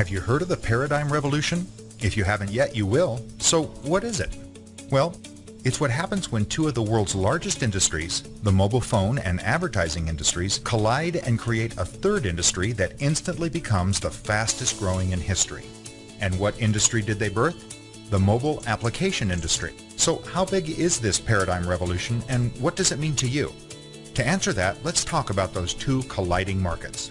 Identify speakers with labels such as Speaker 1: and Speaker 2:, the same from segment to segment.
Speaker 1: Have you heard of the paradigm revolution? If you haven't yet, you will. So what is it? Well, it's what happens when two of the world's largest industries, the mobile phone and advertising industries, collide and create a third industry that instantly becomes the fastest growing in history. And what industry did they birth? The mobile application industry. So how big is this paradigm revolution and what does it mean to you? To answer that, let's talk about those two colliding markets.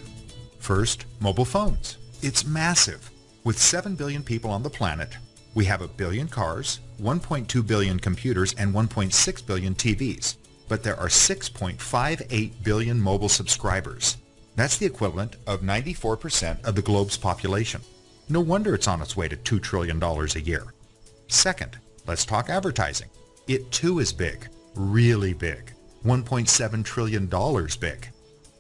Speaker 1: First, mobile phones. It's massive. With 7 billion people on the planet, we have 1 billion cars, 1.2 billion computers, and 1.6 billion TVs. But there are 6.58 billion mobile subscribers. That's the equivalent of 94% of the globe's population. No wonder it's on its way to $2 trillion a year. Second, let's talk advertising. It too is big, really big, $1.7 trillion big.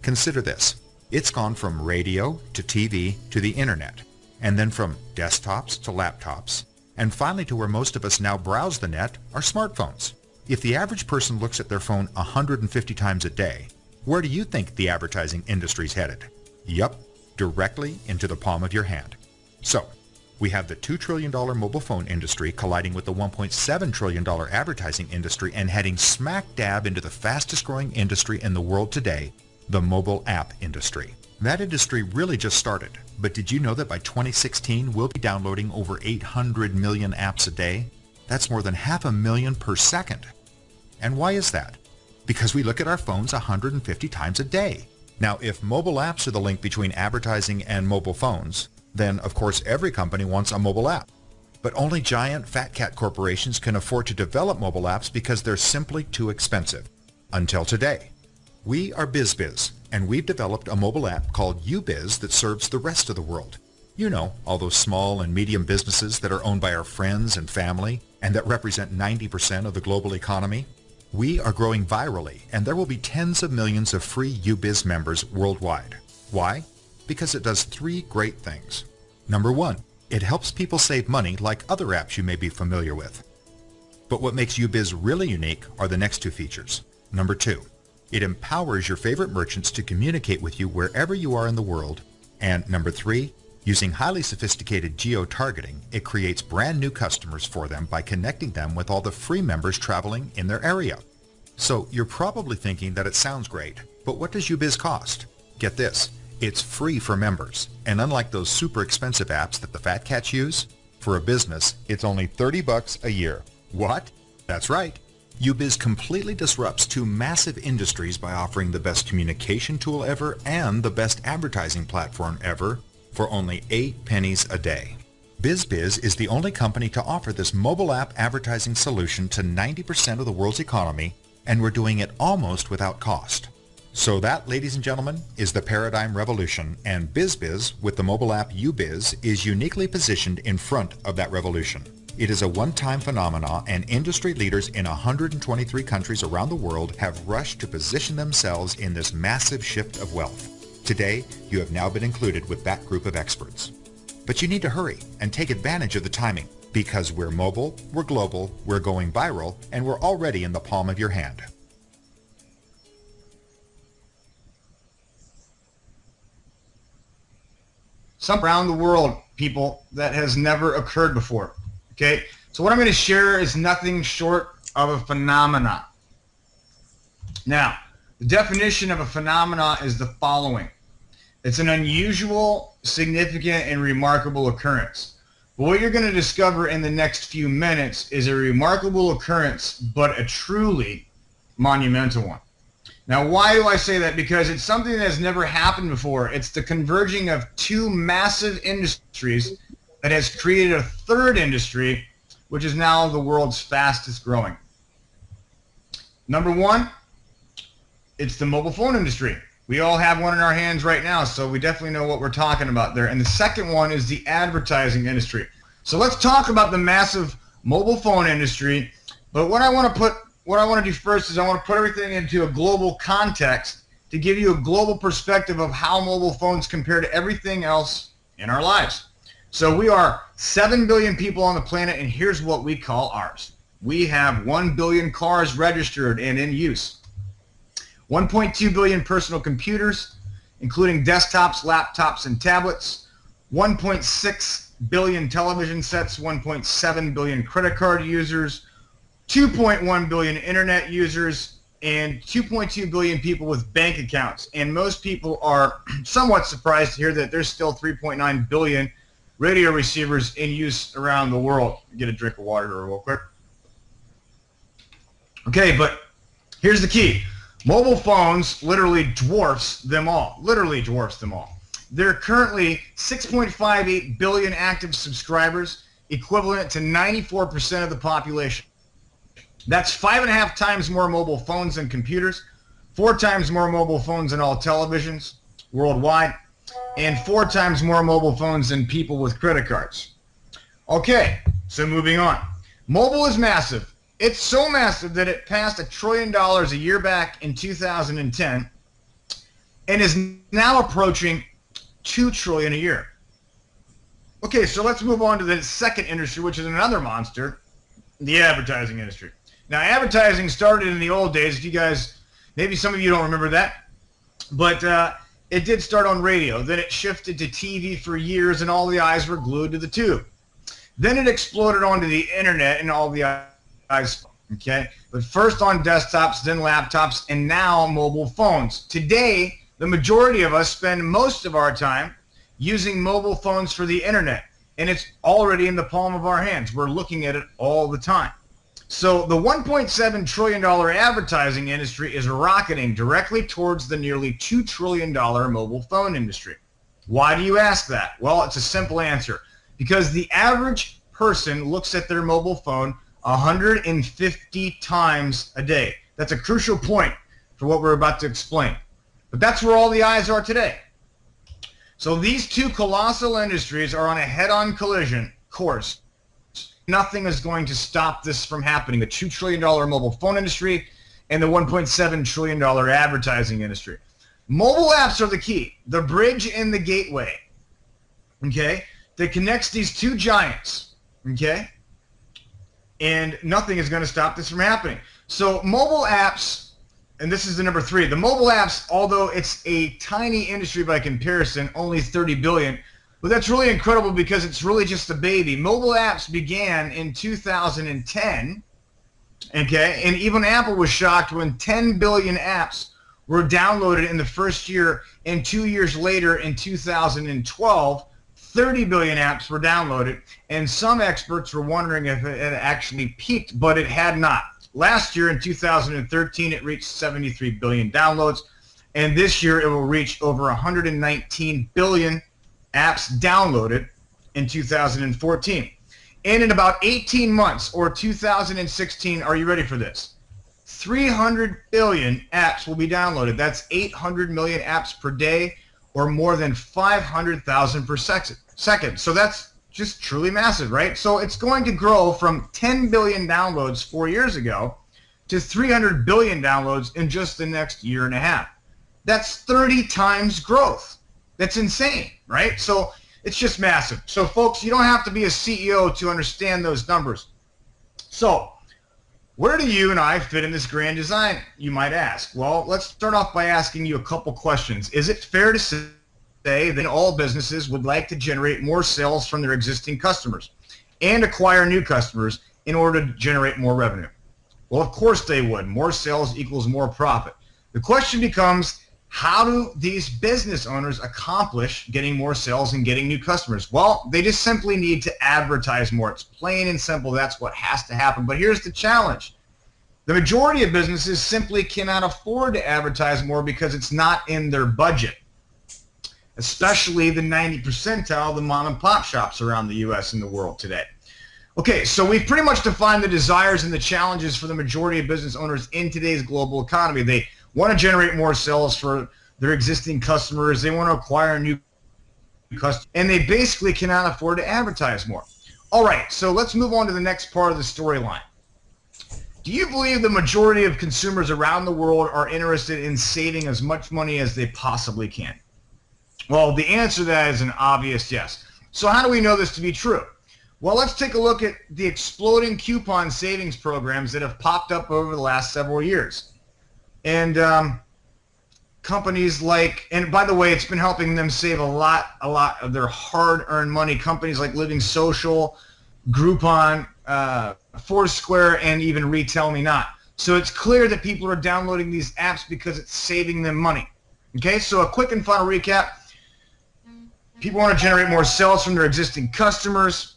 Speaker 1: Consider this. It's gone from radio to TV to the internet, and then from desktops to laptops, and finally to where most of us now browse the net, our smartphones. If the average person looks at their phone 150 times a day, where do you think the advertising industry's headed? Yup, directly into the palm of your hand. So, we have the $2 trillion mobile phone industry colliding with the $1.7 trillion advertising industry and heading smack dab into the fastest growing industry in the world today, the mobile app industry. That industry really just started, but did you know that by 2016 we'll be downloading over 800 million apps a day? That's more than 500,000 per second. And why is that? Because we look at our phones 150 times a day. Now, if mobile apps are the link between advertising and mobile phones, then of course every company wants a mobile app. But only giant fat cat corporations can afford to develop mobile apps because they're simply too expensive. Until today. We are Biz Biz, and we've developed a mobile app called UBiz that serves the rest of the world. You know, all those small and medium businesses that are owned by our friends and family and that represent 90% of the global economy. We are growing virally, and there will be tens of millions of free UBiz members worldwide. Why? Because it does 3 great things. Number 1, it helps people save money like other apps you may be familiar with. But what makes UBiz really unique are the next 2 features. Number 2, it empowers your favorite merchants to communicate with you wherever you are in the world. And number 3, using highly sophisticated geo-targeting, it creates brand new customers for them by connecting them with all the free members traveling in their area. So you're probably thinking that it sounds great, but what does UBiz cost? Get this, it's free for members, and unlike those super expensive apps that the fat cats use, for a business, it's only $30 a year. What? That's right. UBiz completely disrupts 2 massive industries by offering the best communication tool ever and the best advertising platform ever for only 8 pennies a day. Biz Biz is the only company to offer this mobile app advertising solution to 90% of the world's economy, and we're doing it almost without cost. So that, ladies and gentlemen, is the paradigm revolution, and Biz Biz, with the mobile app UBiz, is uniquely positioned in front of that revolution. It is a one-time phenomenon, and industry leaders in 123 countries around the world have rushed to position themselves in this massive shift of wealth. Today, you have now been included with that group of experts. But you need to hurry and take advantage of the timing, because we're mobile, we're global, we're going viral, and we're already in the palm of your hand.
Speaker 2: Some around the world, people, that has never occurred before. Okay, so what I'm going to share is nothing short of a phenomena. Now, the definition of a phenomena is the following. It's an unusual, significant, and remarkable occurrence. But what you're going to discover in the next few minutes is a remarkable occurrence, but a truly monumental one. Now, why do I say that? Because it's something that has never happened before. It's the converging of 2 massive industries that has created a third industry, which is now the world's fastest growing. Number 1, it's the mobile phone industry. We all have one in our hands right now, so we definitely know what we're talking about there. And the second one is the advertising industry. So let's talk about the massive mobile phone industry. But what I want to do first is I want to put everything into a global context to give you a global perspective of how mobile phones compare to everything else in our lives. So we are 7 billion people on the planet, and here's what we call ours. We have 1 billion cars registered and in use. 1.2 billion personal computers, including desktops, laptops, and tablets. 1.6 billion television sets, 1.7 billion credit card users, 2.1 billion internet users, and 2.2 billion people with bank accounts. And most people are somewhat surprised to hear that there's still 3.9 billion radio receivers in use around the world. Get a drink of water here real quick. Okay, but here's the key. Mobile phones literally dwarfs them all. Literally dwarfs them all. There are currently 6.58 billion active subscribers, equivalent to 94% of the population. That's 5.5 times more mobile phones than computers, 4 times more mobile phones than all televisions worldwide, and 4 times more mobile phones than people with credit cards. Okay, so moving on. Mobile is massive. It's so massive that it passed $1 trillion a year back in 2010 and is now approaching $2 trillion a year. Okay, so let's move on to the second industry, which is another monster, the advertising industry. Now, advertising started in the old days. If you guys, maybe some of you don't remember that, but it did start on radio. Then it shifted to TV for years, and all the eyes were glued to the tube. Then it exploded onto the internet, and all the eyes, okay? But first on desktops, then laptops, and now mobile phones. Today, the majority of us spend most of our time using mobile phones for the internet, and it's already in the palm of our hands. We're looking at it all the time. So the $1.7 trillion advertising industry is rocketing directly towards the nearly $2 trillion mobile phone industry. Why do you ask that? Well, it's a simple answer. Because the average person looks at their mobile phone 150 times a day. That's a crucial point for what we're about to explain. But that's where all the eyes are today. So these two colossal industries are on a head-on collision course. Nothing is going to stop this from happening. The $2 trillion mobile phone industry and the $1.7 trillion advertising industry. Mobile apps are the key, the bridge and the gateway, okay, that connects these two giants, okay? And nothing is going to stop this from happening. So mobile apps, and this is the number 3, the mobile apps, although it's a tiny industry by comparison, only 30 billion, but that's really incredible because it's really just a baby. Mobile apps began in 2010, okay, and even Apple was shocked when 10 billion apps were downloaded in the first year, and 2 years later in 2012, 30 billion apps were downloaded, and some experts were wondering if it had actually peaked, but it had not. Last year in 2013, it reached 73 billion downloads, and this year it will reach over 119 billion apps downloaded in 2014. And in about 18 months, or 2016, are you ready for this? 300 billion apps will be downloaded. That's 800 million apps per day, or more than 500,000 per second. So that's just truly massive, right? So it's going to grow from 10 billion downloads 4 years ago to 300 billion downloads in just the next year and a half. That's 30 times growth. That's insane, right? So it's just massive. So folks, you don't have to be a CEO to understand those numbers. So where do you and I fit in this grand design, you might ask? Well, let's start off by asking you a couple questions. Is it fair to say that all businesses would like to generate more sales from their existing customers and acquire new customers in order to generate more revenue? Well, of course they would. More sales equals more profit. The question becomes, how do these business owners accomplish getting more sales and getting new customers? Well, they just simply need to advertise more. It's plain and simple. That's what has to happen. But here's the challenge. The majority of businesses simply cannot afford to advertise more because it's not in their budget, especially the 90th percentile, the mom and pop shops around the U.S. and the world today. Okay, so we've pretty much defined the desires and the challenges for the majority of business owners in today's global economy. They want to generate more sales for their existing customers. They want to acquire new customers, and they basically cannot afford to advertise more. All right, so let's move on to the next part of the storyline. Do you believe the majority of consumers around the world are interested in saving as much money as they possibly can? Well, the answer to that is an obvious yes. So how do we know this to be true? Well, let's take a look at the exploding coupon savings programs that have popped up over the last several years. And companies like, and by the way, it's been helping them save a lot of their hard-earned money. Companies like Living Social, Groupon, Foursquare, and even Retail Me Not. So it's clear that people are downloading these apps because it's saving them money. Okay, so a quick and final recap. People want to generate more sales from their existing customers.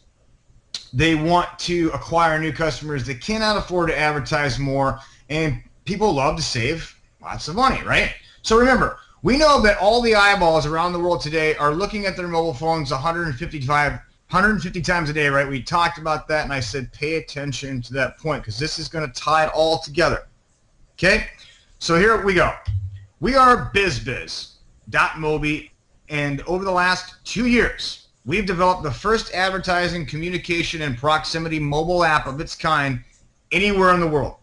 Speaker 2: They want to acquire new customers. They cannot afford to advertise more, and people love to save lots of money, right? So remember, we know that all the eyeballs around the world today are looking at their mobile phones 150 times a day, right? We talked about that, and I said pay attention to that point because this is going to tie it all together. Okay? So here we go. We are BizBiz.mobi, and over the last 2 years, we've developed the first advertising, communication, and proximity mobile app of its kind anywhere in the world.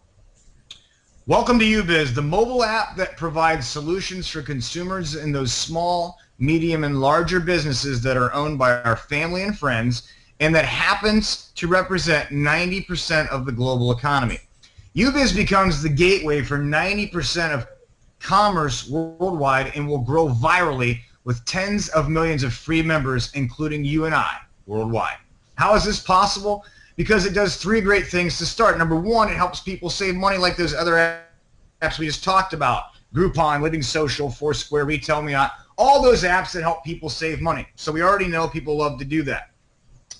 Speaker 2: Welcome to UBiz, the mobile app that provides solutions for consumers in those small, medium, and larger businesses that are owned by our family and friends, and that happens to represent 90% of the global economy. UBiz becomes the gateway for 90% of commerce worldwide and will grow virally with tens of millions of free members, including you and I, worldwide. How is this possible? Because it does three great things to start. Number one, it helps people save money like those other apps we just talked about. Groupon, Living Social, Foursquare, Retail Me Not, all those apps that help people save money. So we already know people love to do that.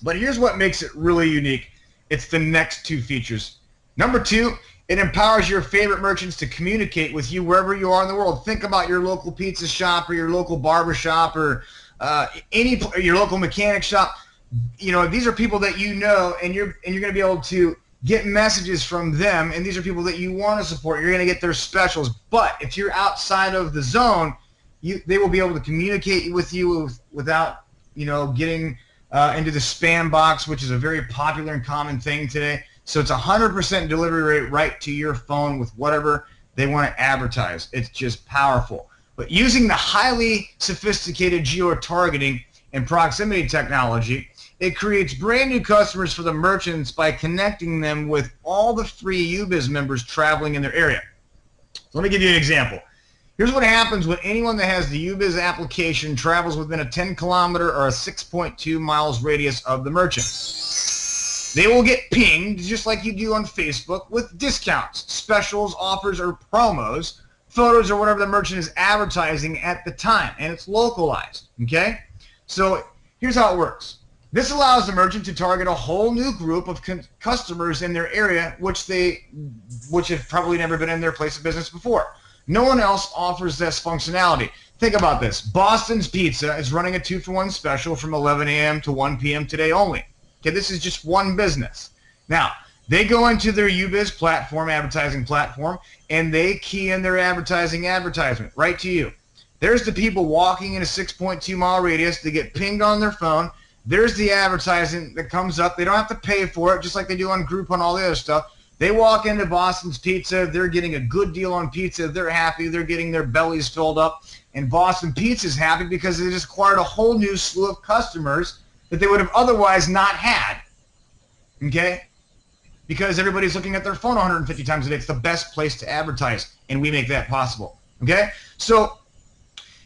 Speaker 2: But here's what makes it really unique. It's the next two features. Number two, it empowers your favorite merchants to communicate with you wherever you are in the world. Think about your local pizza shop or your local barber shop or your local mechanic shop. You know, these are people that you know, and you're going to be able to get messages from them, and these are people that you want to support. You're going to get their specials. But if you're outside of the zone, they will be able to communicate with you without, getting into the spam box, which is a very popular and common thing today. So it's 100% delivery rate right to your phone with whatever they want to advertise. It's just powerful. But using the highly sophisticated geo-targeting and proximity technology, it creates brand new customers for the merchants by connecting them with all the free UBiz members traveling in their area. Let me give you an example. Here's what happens when anyone that has the UBiz application travels within a 10-kilometer or a 6.2 miles radius of the merchant. They will get pinged, just like you do on Facebook, with discounts, specials, offers, or promos, photos, or whatever the merchant is advertising at the time, and it's localized, okay? So here's how it works. This allows the merchant to target a whole new group of customers in their area which have probably never been in their place of business before. No one else offers this functionality. Think about this. Boston's Pizza is running a 2-for-1 special from 11 a.m. to 1 p.m. today only. Okay, this is just one business. Now, they go into their UBiz platform, advertising platform, and they key in their advertisement right to you. There's the people walking in a 6.2 mile radius. They get pinged on their phone. There's the advertising that comes up. They don't have to pay for it, just like they do on Groupon and all the other stuff. They walk into Boston's Pizza. They're getting a good deal on pizza. They're happy. They're getting their bellies filled up. And Boston Pizza's happy because they just acquired a whole new slew of customers that they would have otherwise not had, okay? Because everybody's looking at their phone 150 times a day. It's the best place to advertise, and we make that possible, okay? So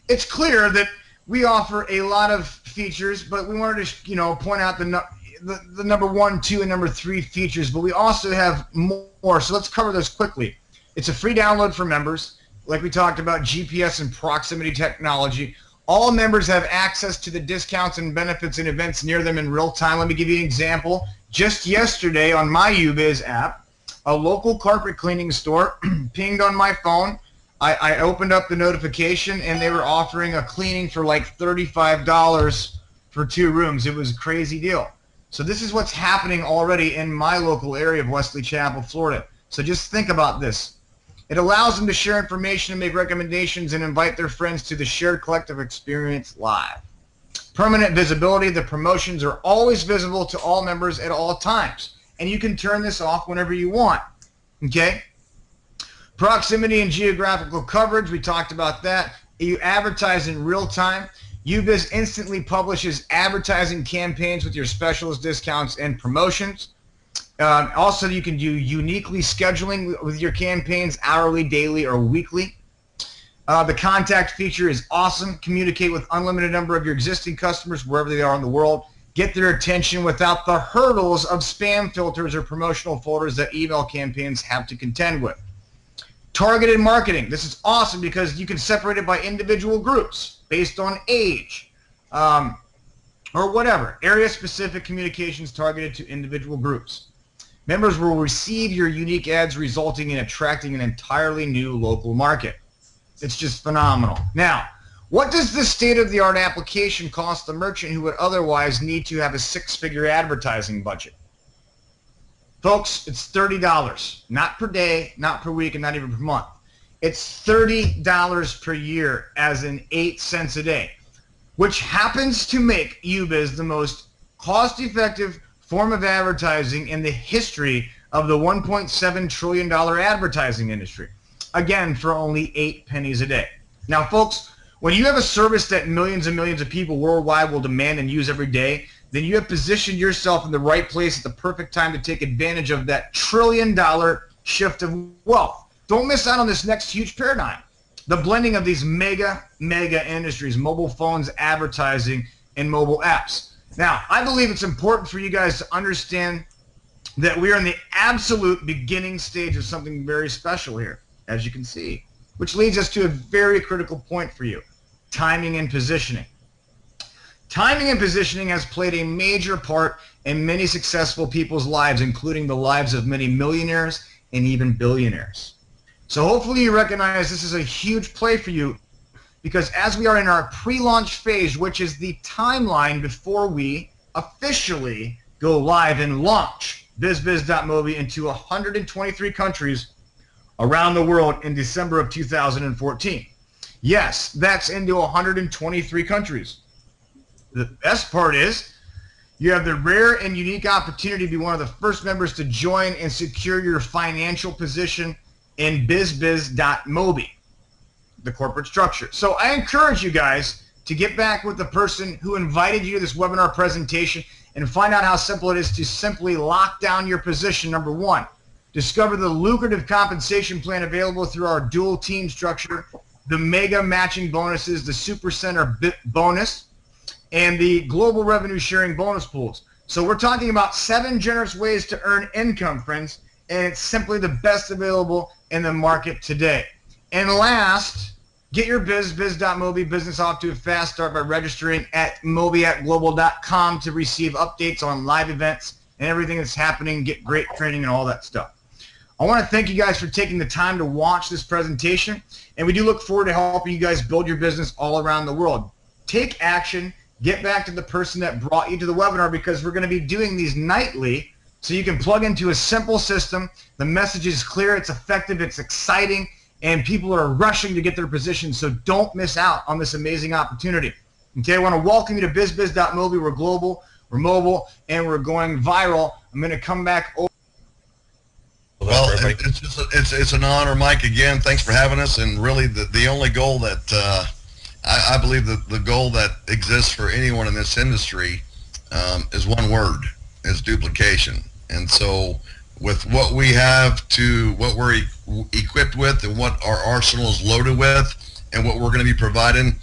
Speaker 2: it's clear that we offer a lot of features, but we wanted to, point out the number 1, 2, and number 3 features, but we also have more, so let's cover those quickly. It's a free download for members, like we talked about, GPS and proximity technology. All members have access to the discounts and benefits and events near them in real time. Let me give you an example. Just yesterday on my UBiz app, a local carpet cleaning store pinged on my phone. I opened up the notification, and they were offering a cleaning for like $35 for 2 rooms. It was a crazy deal. So this is what's happening already in my local area of Wesley Chapel, Florida. So just think about this. It allows them to share information and make recommendations and invite their friends to the shared collective experience live. Permanent visibility. The promotions are always visible to all members at all times. And you can turn this off whenever you want. Okay? Proximity and geographical coverage. We talked about that. You advertise in real time. UBiz instantly publishes advertising campaigns with your specials, discounts, and promotions. Also, you can do uniquely scheduling with your campaigns, hourly, daily, or weekly. The contact feature is awesome. Communicate with unlimited number of your existing customers wherever they are in the world. Get their attention without the hurdles of spam filters or promotional folders that email campaigns have to contend with. Targeted marketing. This is awesome because you can separate it by individual groups based on age or whatever. Area-specific communications targeted to individual groups. Members will receive your unique ads, resulting in attracting an entirely new local market. It's just phenomenal. Now, what does this state-of-the-art application cost the merchant who would otherwise need to have a six-figure advertising budget? Folks, it's $30, not per day, not per week, and not even per month. It's $30 per year, as in 8 cents a day, which happens to make UBiz the most cost-effective form of advertising in the history of the $1.7 trillion advertising industry. Again, for only 8 pennies a day. Now, folks, when you have a service that millions and millions of people worldwide will demand and use every day, then you have positioned yourself in the right place at the perfect time to take advantage of that trillion-dollar shift of wealth. Don't miss out on this next huge paradigm. The blending of these mega industries, mobile phones, advertising, and mobile apps. Now, I believe it's important for you guys to understand that we are in the absolute beginning stage of something very special here, as you can see, which leads us to a very critical point for you, timing and positioning. Timing and positioning has played a major part in many successful people's lives, including the lives of many millionaires and even billionaires. So hopefully you recognize this is a huge play for you, because as we are in our pre-launch phase, which is the timeline before we officially go live and launch BizBiz.Mobi into 123 countries around the world in December of 2014. Yes, that's into 123 countries. The best part is you have the rare and unique opportunity to be one of the first members to join and secure your financial position in BizBiz.Mobi, the corporate structure. So I encourage you guys to get back with the person who invited you to this webinar presentation and find out how simple it is to simply lock down your position. Number one, discover the lucrative compensation plan available through our dual team structure, the mega matching bonuses, the Super Center bonus, and the global revenue sharing bonus pools. So we're talking about 7 generous ways to earn income, friends, and it's simply the best available in the market today. And last, get your BizBiz.Mobi business off to a fast start by registering at mobiatglobal.com to receive updates on live events and everything that's happening, get great training and all that stuff. I want to thank you guys for taking the time to watch this presentation, and we do look forward to helping you guys build your business all around the world. Take action. Get back to the person that brought you to the webinar, because we're going to be doing these nightly so you can plug into a simple system. The message is clear, it's effective, it's exciting, and people are rushing to get their positions, so don't miss out on this amazing opportunity. Okay, I want to welcome you to BizBiz.Mobi. We're global, we're mobile, and we're going viral. I'm going to come back over.
Speaker 3: Well, it's an honor, Mike. Again, thanks for having us. And really, the only goal that I believe that the goal that exists for anyone in this industry is one word: is duplication. And so, with what we have to, what we're equipped with, and what our arsenal is loaded with, and what we're going to be providing,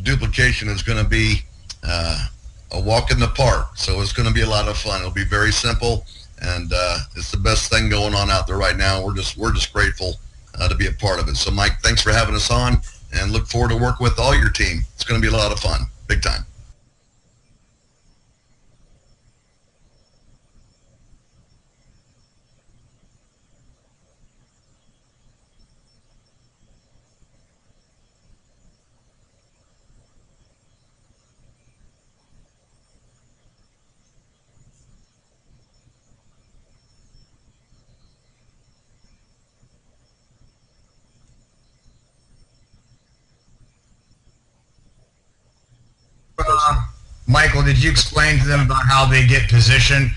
Speaker 3: duplication is going to be a walk in the park. So it's going to be a lot of fun. It'll be very simple. And it's the best thing going on out there right now. We're just grateful to be a part of it. So, Mike, thanks for having us on, and look forward to working with all your team. It's going to be a lot of fun, big time.
Speaker 2: Michael, did you explain to them about how they get positioned?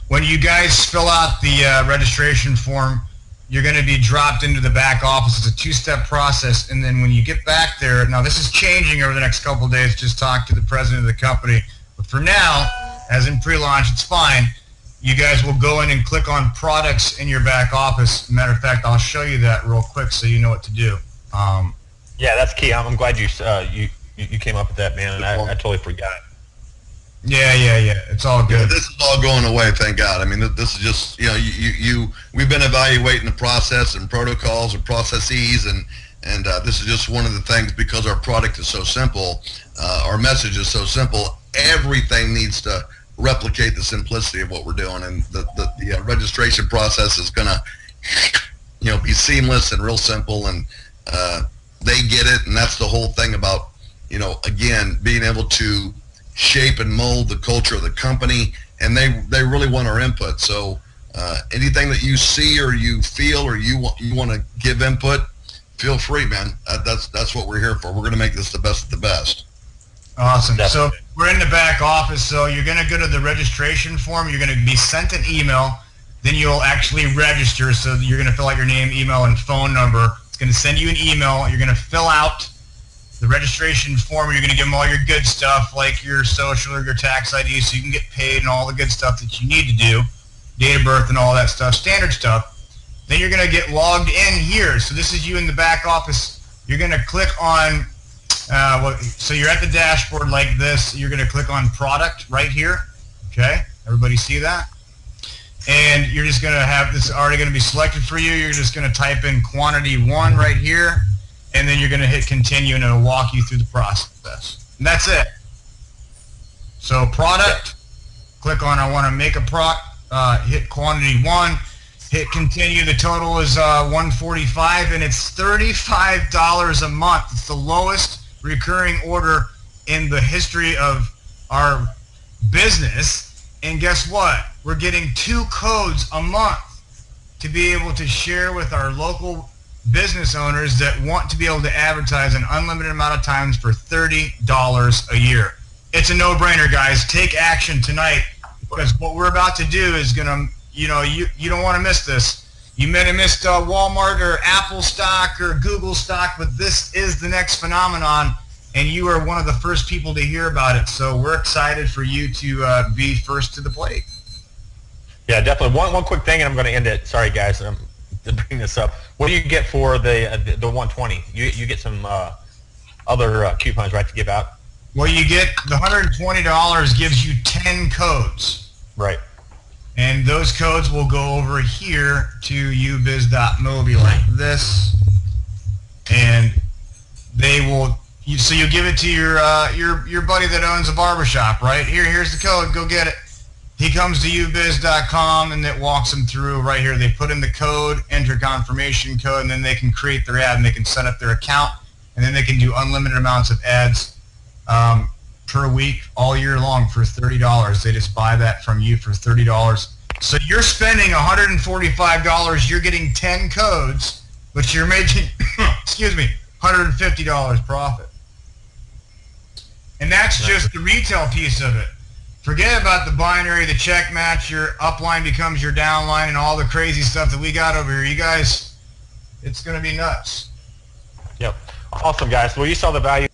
Speaker 2: When you guys fill out the registration form, you're going to be dropped into the back office. It's a 2-step process, and then when you get back there, now this is changing over the next couple of days, just talk to the president of the company. But for now, as in pre-launch, it's fine. You guys will go in and click on products in your back office. Matter of fact, I'll show you that real quick so you know what to do.
Speaker 4: Yeah, that's key. I'm glad you came up with that, man. I totally forgot.
Speaker 2: Yeah. It's all good.
Speaker 3: This is all going away, thank God. I mean, this is just, we've been evaluating the process and protocols and processes, and this is just one of the things, because our product is so simple, our message is so simple, everything needs to replicate the simplicity of what we're doing, and the registration process is going to, be seamless and real simple, and they get it, and that's the whole thing about, again, being able to shape and mold the culture of the company, and they really want our input. So anything that you see or you feel or you want to give input, feel free, man. That's what we're here for. We're going to make this the best of the best.
Speaker 2: Awesome.
Speaker 4: Definitely.
Speaker 2: So we're in the back office, so you're going to go to the registration form. You're going to be sent an email. Then you'll actually register, so you're going to fill out your name, email, and phone number. It's going to send you an email. You're going to fill out the registration form. You're going to give them all your good stuff, like your social or your tax ID, so you can get paid and all the good stuff that you need to do, date of birth and all that stuff, standard stuff. Then you're going to get logged in here. So this is you in the back office. You're going to click on, so you're at the dashboard like this. You're going to click on product right here. Okay, everybody see that? And you're just going to have this already going to be selected for you. You're just going to type in quantity 1 right here, and then you're going to hit continue, and it'll walk you through the process. And that's it. So product, click on I want to make a hit quantity 1, hit continue. The total is $145, and it's $35 a month. It's the lowest recurring order in the history of our business. And guess what? We're getting 2 codes a month to be able to share with our local business owners that want to be able to advertise an unlimited amount of times for $30 a year. It's a no-brainer, guys. Take action tonight, because what we're about to do is going to, you don't want to miss this. You may have missed Walmart or Apple stock or Google stock, but this is the next phenomenon, and you are one of the first people to hear about it. So we're excited for you to be first to the plate.
Speaker 4: Yeah, definitely. One quick thing, and I'm going to end it. Sorry, guys, to bring this up. What do you get for the 120? You get some other coupons, right, to give out?
Speaker 2: Well, you get the $120 gives you 10 codes.
Speaker 4: Right.
Speaker 2: And those codes will go over here to ubiz.mobi like this, and they will. So you give it to your buddy that owns a barbershop, right? Here's the code. Go get it. He comes to ubiz.com, and it walks them through right here. They put in the code, enter confirmation code, and then they can create their ad, and they can set up their account, and then they can do unlimited amounts of ads per week all year long for $30. They just buy that from you for $30. So you're spending $145. You're getting 10 codes, but you're making, excuse me, $150 profit. And that's just the retail piece of it. Forget about the binary, the check match, your upline becomes your downline, and all the crazy stuff that we got over here. You guys, it's going to be nuts.
Speaker 4: Yep. Awesome, guys. Well, you saw the value.